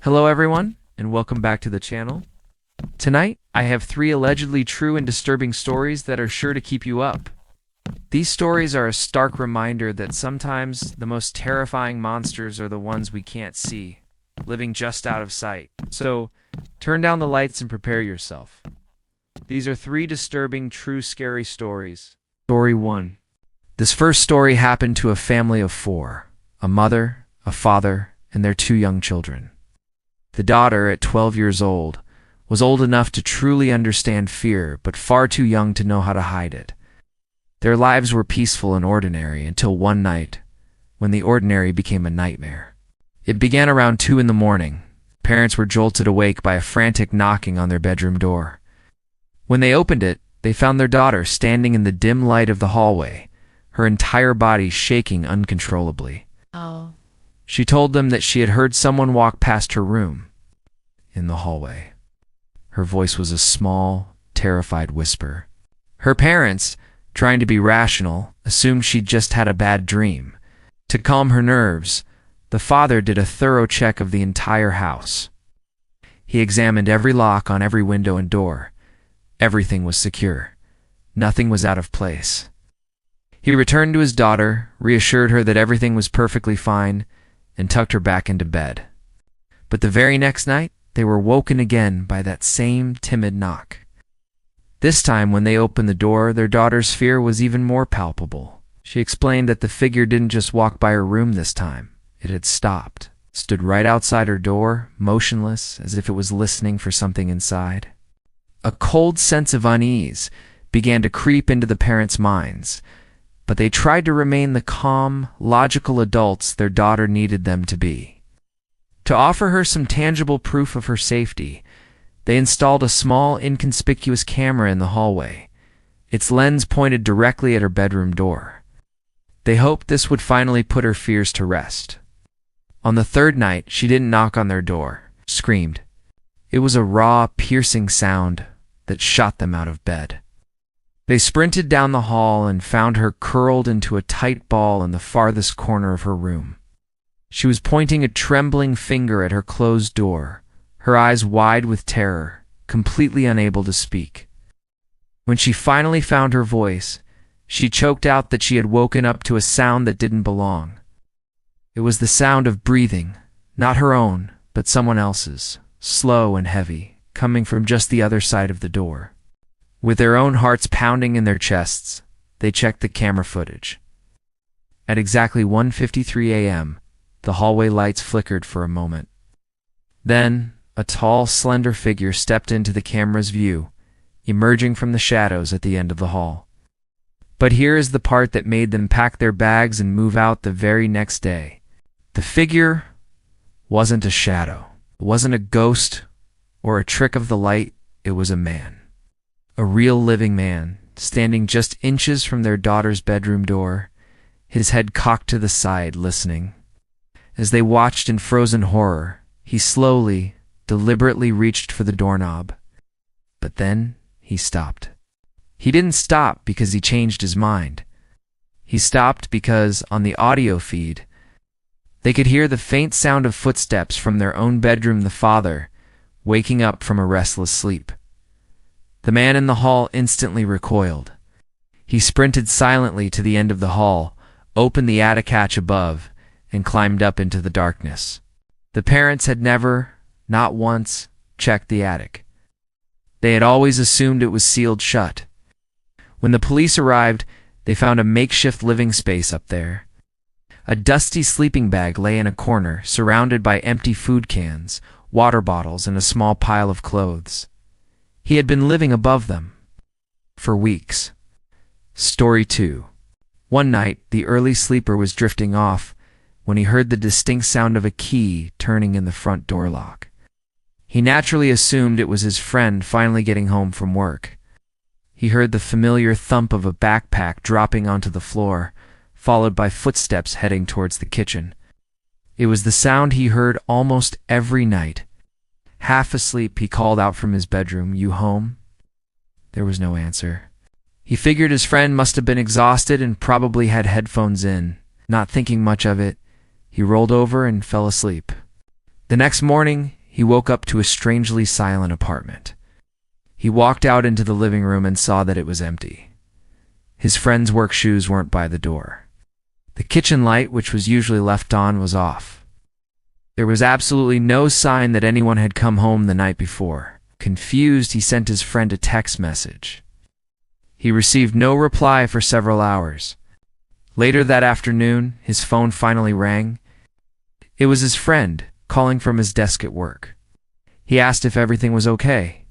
Hello everyone, and welcome back to the channel. Tonight, I have 3 allegedly true and disturbing stories that are sure to keep you up. These stories are a stark reminder that sometimes the most terrifying monsters are the ones we can't see, living just out of sight. So, turn down the lights and prepare yourself. These are 3 disturbing, true, scary stories. Story 1. This first story happened to a family of 4, a mother, a father, and their 2 young children. The daughter, at 12 years old, was old enough to truly understand fear, but far too young to know how to hide it. Their lives were peaceful and ordinary until one night, when the ordinary became a nightmare. It began around 2 in the morning. Parents were jolted awake by a frantic knocking on their bedroom door. When they opened it, they found their daughter standing in the dim light of the hallway, her entire body shaking uncontrollably. Oh. She told them that she had heard someone walk past her room in the hallway. Her voice was a small, terrified whisper. Her parents, trying to be rational, assumed she'd just had a bad dream. To calm her nerves, the father did a thorough check of the entire house. He examined every lock on every window and door. Everything was secure. Nothing was out of place. He returned to his daughter, reassured her that everything was perfectly fine, and tucked her back into bed. But the very next night, they were woken again by that same timid knock. This time, when they opened the door, their daughter's fear was even more palpable. She explained that the figure didn't just walk by her room this time. It had stopped, stood right outside her door, motionless, as if it was listening for something inside. A cold sense of unease began to creep into the parents' minds, but they tried to remain the calm, logical adults their daughter needed them to be. To offer her some tangible proof of her safety, they installed a small, inconspicuous camera in the hallway. Its lens pointed directly at her bedroom door. They hoped this would finally put her fears to rest. On the 3rd night, she didn't knock on their door, screamed. It was a raw, piercing sound that shot them out of bed. They sprinted down the hall and found her curled into a tight ball in the farthest corner of her room. She was pointing a trembling finger at her closed door, her eyes wide with terror, completely unable to speak. When she finally found her voice, she choked out that she had woken up to a sound that didn't belong. It was the sound of breathing, not her own, but someone else's, slow and heavy, coming from just the other side of the door. With their own hearts pounding in their chests, they checked the camera footage. At exactly 1:53 a.m., the hallway lights flickered for a moment. Then, a tall, slender figure stepped into the camera's view, emerging from the shadows at the end of the hall. But here is the part that made them pack their bags and move out the very next day. The figure wasn't a shadow. It wasn't a ghost or a trick of the light. It was a man. A real living man, standing just inches from their daughter's bedroom door, his head cocked to the side, listening. As they watched in frozen horror, he slowly, deliberately reached for the doorknob. But then he stopped. He didn't stop because he changed his mind. He stopped because, on the audio feed, they could hear the faint sound of footsteps from their own bedroom, the father, waking up from a restless sleep. The man in the hall instantly recoiled. He sprinted silently to the end of the hall, opened the attic hatch above, and climbed up into the darkness. The parents had never, not once, checked the attic. They had always assumed it was sealed shut. When the police arrived, they found a makeshift living space up there. A dusty sleeping bag lay in a corner, surrounded by empty food cans, water bottles, and a small pile of clothes. He had been living above them for weeks. Story 2. One night, the early sleeper was drifting off when he heard the distinct sound of a key turning in the front door lock. He naturally assumed it was his friend finally getting home from work. He heard the familiar thump of a backpack dropping onto the floor, followed by footsteps heading towards the kitchen. It was the sound he heard almost every night. Half asleep, he called out from his bedroom, "You home?" There was no answer. He figured his friend must have been exhausted and probably had headphones in. Not thinking much of it, he rolled over and fell asleep. The next morning, he woke up to a strangely silent apartment. He walked out into the living room and saw that it was empty. His friend's work shoes weren't by the door. The kitchen light, which was usually left on, was off. There was absolutely no sign that anyone had come home the night before. Confused, he sent his friend a text message. He received no reply for several hours. Later that afternoon, his phone finally rang. It was his friend, calling from his desk at work. He asked if everything was okay.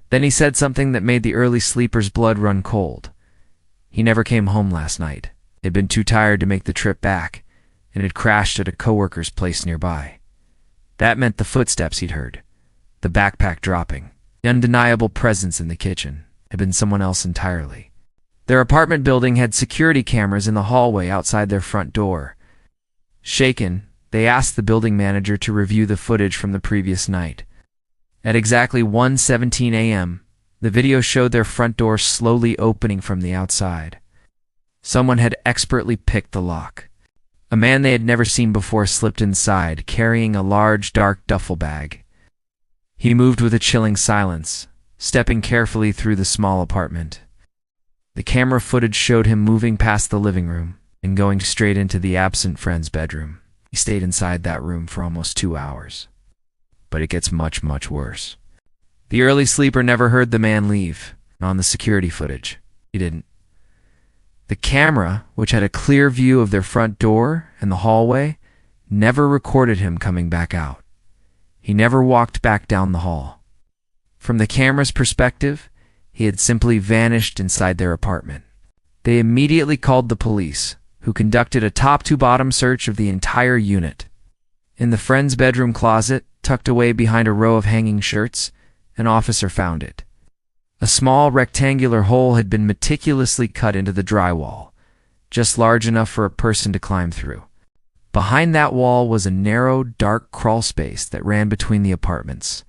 Then he said something that made the early sleeper's blood run cold. He never came home last night. He'd been too tired to make the trip back, and had crashed at a coworker's place nearby. That meant the footsteps he'd heard, the backpack dropping, the undeniable presence in the kitchen, had been someone else entirely. Their apartment building had security cameras in the hallway outside their front door. Shaken, they asked the building manager to review the footage from the previous night. At exactly 1:17 a.m., the video showed their front door slowly opening from the outside. Someone had expertly picked the lock. A man they had never seen before slipped inside, carrying a large, dark duffel bag. He moved with a chilling silence, stepping carefully through the small apartment. The camera footage showed him moving past the living room and going straight into the absent friend's bedroom. He stayed inside that room for almost 2 hours. But it gets much, much worse. The early sleeper never heard the man leave. On the security footage, he didn't. The camera, which had a clear view of their front door and the hallway, never recorded him coming back out. He never walked back down the hall. From the camera's perspective, he had simply vanished inside their apartment. They immediately called the police, who conducted a top-to-bottom search of the entire unit. In the friend's bedroom closet, tucked away behind a row of hanging shirts, an officer found it. A small rectangular hole had been meticulously cut into the drywall, just large enough for a person to climb through. Behind that wall was a narrow, dark crawl space that ran between the apartments.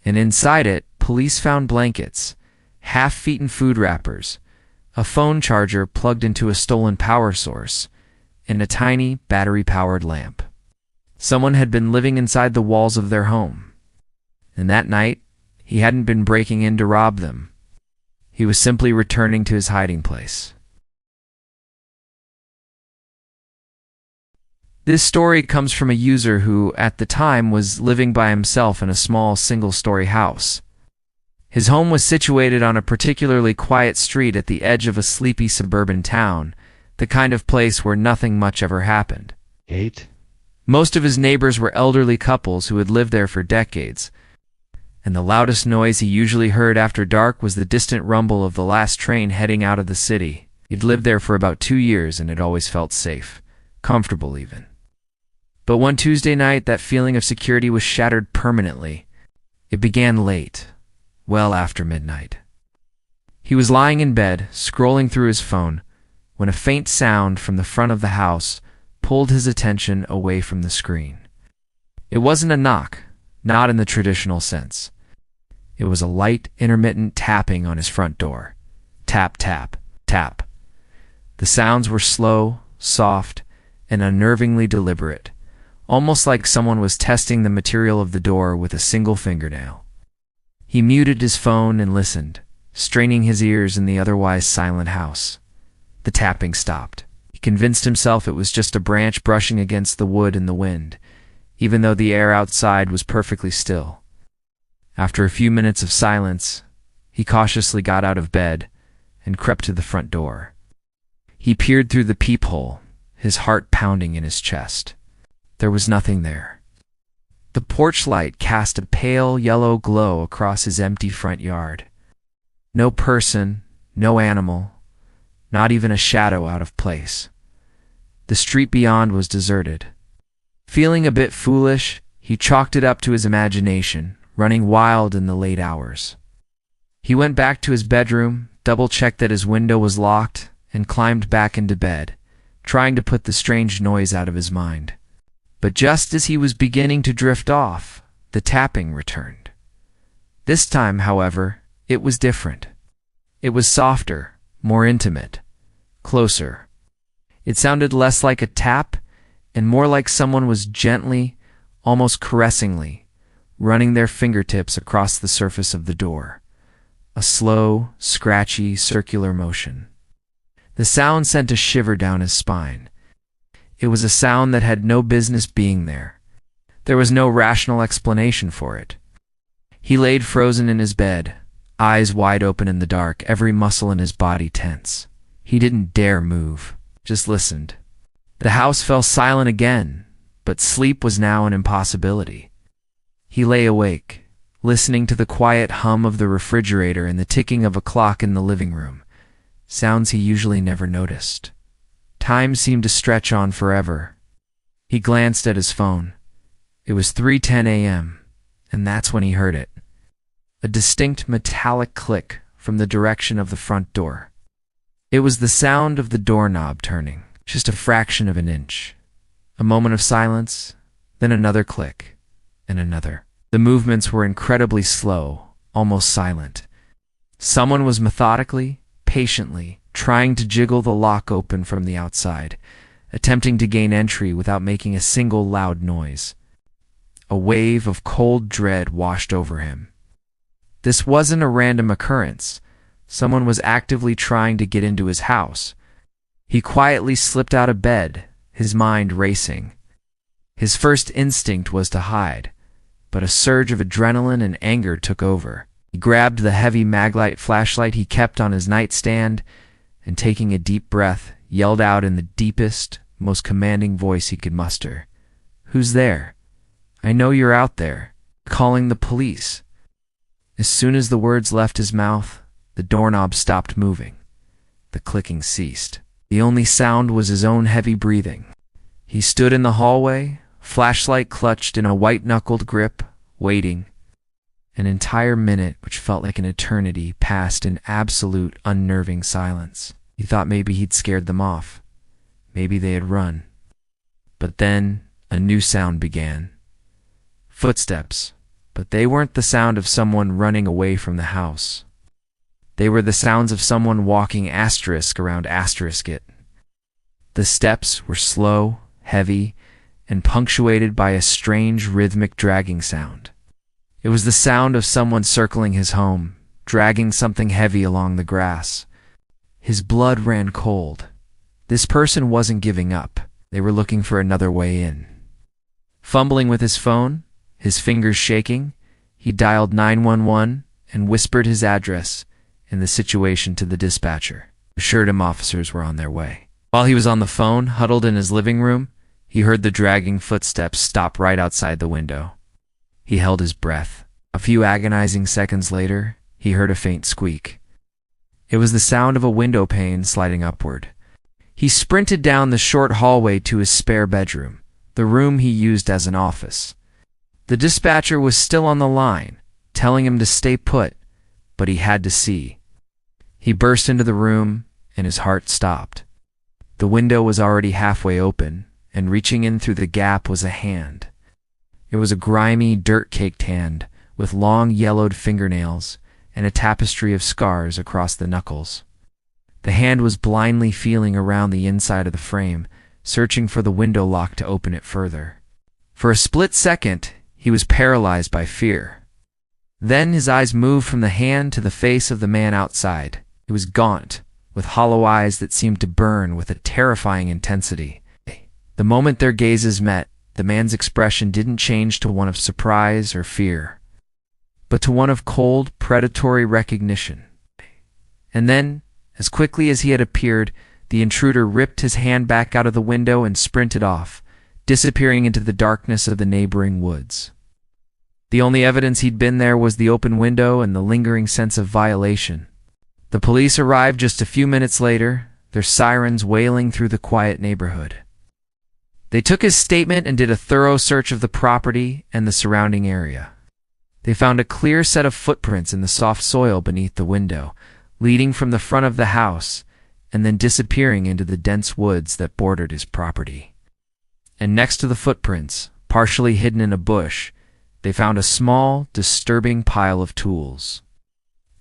And inside it, police found blankets, half-eaten food wrappers, a phone charger plugged into a stolen power source, and a tiny, battery-powered lamp. Someone had been living inside the walls of their home. And that night, he hadn't been breaking in to rob them. He was simply returning to his hiding place. This story comes from a user who, at the time, was living by himself in a small single-story house. His home was situated on a particularly quiet street at the edge of a sleepy suburban town, the kind of place where nothing much ever happened. Most of his neighbors were elderly couples who had lived there for decades, and the loudest noise he usually heard after dark was the distant rumble of the last train heading out of the city. He'd lived there for about 2 years and had always felt safe, comfortable even. But one Tuesday night, that feeling of security was shattered permanently. It began late, well after midnight. He was lying in bed, scrolling through his phone, when a faint sound from the front of the house pulled his attention away from the screen. It wasn't a knock, not in the traditional sense. It was a light, intermittent tapping on his front door. Tap, tap, tap. The sounds were slow, soft, and unnervingly deliberate, almost like someone was testing the material of the door with a single fingernail. He muted his phone and listened, straining his ears in the otherwise silent house. The tapping stopped. He convinced himself it was just a branch brushing against the wood in the wind, even though the air outside was perfectly still. After a few minutes of silence, he cautiously got out of bed and crept to the front door. He peered through the peephole, his heart pounding in his chest. There was nothing there. The porch light cast a pale yellow glow across his empty front yard. No person, no animal, not even a shadow out of place. The street beyond was deserted. Feeling a bit foolish, he chalked it up to his imagination, running wild in the late hours. He went back to his bedroom, double-checked that his window was locked, and climbed back into bed, trying to put the strange noise out of his mind. But just as he was beginning to drift off, the tapping returned. This time, however, it was different. It was softer, more intimate, closer. It sounded less like a tap and more like someone was gently, almost caressingly, running their fingertips across the surface of the door. A slow, scratchy, circular motion. The sound sent a shiver down his spine. It was a sound that had no business being there. There was no rational explanation for it. He laid frozen in his bed, eyes wide open in the dark, every muscle in his body tense. He didn't dare move, just listened. The house fell silent again, but sleep was now an impossibility. He lay awake, listening to the quiet hum of the refrigerator and the ticking of a clock in the living room, sounds he usually never noticed. Time seemed to stretch on forever. He glanced at his phone. It was 3:10 a.m., and that's when he heard it. A distinct metallic click from the direction of the front door. It was the sound of the doorknob turning, just a fraction of an inch. A moment of silence, then another click, and another. The movements were incredibly slow, almost silent. Someone was methodically, patiently, trying to jiggle the lock open from the outside, attempting to gain entry without making a single loud noise. A wave of cold dread washed over him. This wasn't a random occurrence. Someone was actively trying to get into his house. He quietly slipped out of bed, his mind racing. His first instinct was to hide, but a surge of adrenaline and anger took over. He grabbed the heavy Maglite flashlight he kept on his nightstand and, taking a deep breath, yelled out in the deepest, most commanding voice he could muster. "Who's there? I know you're out there. Calling the police." As soon as the words left his mouth, the doorknob stopped moving. The clicking ceased. The only sound was his own heavy breathing. He stood in the hallway, flashlight clutched in a white-knuckled grip, waiting. An entire minute, which felt like an eternity, passed in absolute, unnerving silence. He thought maybe he'd scared them off. Maybe they had run. But then a new sound began. Footsteps, but they weren't the sound of someone running away from the house. They were the sounds of someone walking asterisk around asterisk it. The steps were slow, heavy, and punctuated by a strange rhythmic dragging sound. It was the sound of someone circling his home, dragging something heavy along the grass. His blood ran cold. This person wasn't giving up. They were looking for another way in. Fumbling with his phone, his fingers shaking, he dialed 911 and whispered his address and the situation to the dispatcher, assured him officers were on their way. While he was on the phone, huddled in his living room, he heard the dragging footsteps stop right outside the window. He held his breath. A few agonizing seconds later, he heard a faint squeak. It was the sound of a window pane sliding upward. He sprinted down the short hallway to his spare bedroom, the room he used as an office. The dispatcher was still on the line, telling him to stay put, but he had to see. He burst into the room, and his heart stopped. The window was already halfway open, and reaching in through the gap was a hand. It was a grimy, dirt-caked hand, with long, yellowed fingernails and a tapestry of scars across the knuckles. The hand was blindly feeling around the inside of the frame, searching for the window lock to open it further. For a split second, he was paralyzed by fear. Then his eyes moved from the hand to the face of the man outside. It was gaunt, with hollow eyes that seemed to burn with a terrifying intensity. The moment their gazes met, the man's expression didn't change to one of surprise or fear, but to one of cold, predatory recognition. And then, as quickly as he had appeared, the intruder ripped his hand back out of the window and sprinted off, disappearing into the darkness of the neighboring woods. The only evidence he'd been there was the open window and the lingering sense of violation. The police arrived just a few minutes later, their sirens wailing through the quiet neighborhood. They took his statement and did a thorough search of the property and the surrounding area. They found a clear set of footprints in the soft soil beneath the window, leading from the front of the house and then disappearing into the dense woods that bordered his property. And next to the footprints, partially hidden in a bush, they found a small, disturbing pile of tools.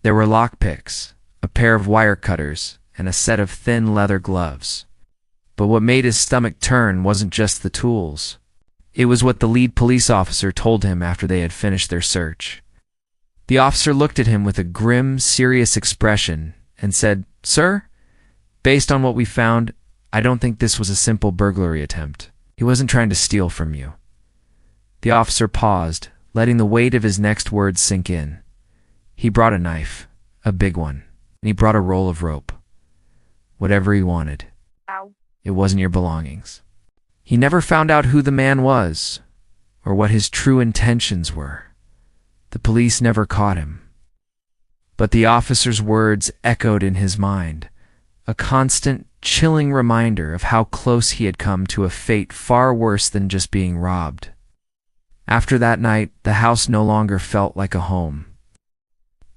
There were lockpicks, a pair of wire cutters, and a set of thin leather gloves. But what made his stomach turn wasn't just the tools. It was what the lead police officer told him after they had finished their search. The officer looked at him with a grim, serious expression and said, "Sir, based on what we found, I don't think this was a simple burglary attempt. He wasn't trying to steal from you." The officer paused, letting the weight of his next words sink in. He brought a knife, a big one, and he brought a roll of rope. Whatever he wanted. It wasn't your belongings. He never found out who the man was, or what his true intentions were. The police never caught him. But the officer's words echoed in his mind, a constant, chilling reminder of how close he had come to a fate far worse than just being robbed. After that night, the house no longer felt like a home.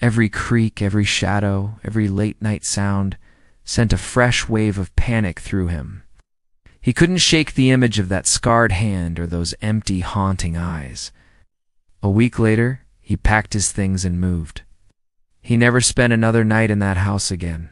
Every creak, every shadow, every late-night sound sent a fresh wave of panic through him. He couldn't shake the image of that scarred hand or those empty, haunting eyes. A week later, he packed his things and moved. He never spent another night in that house again.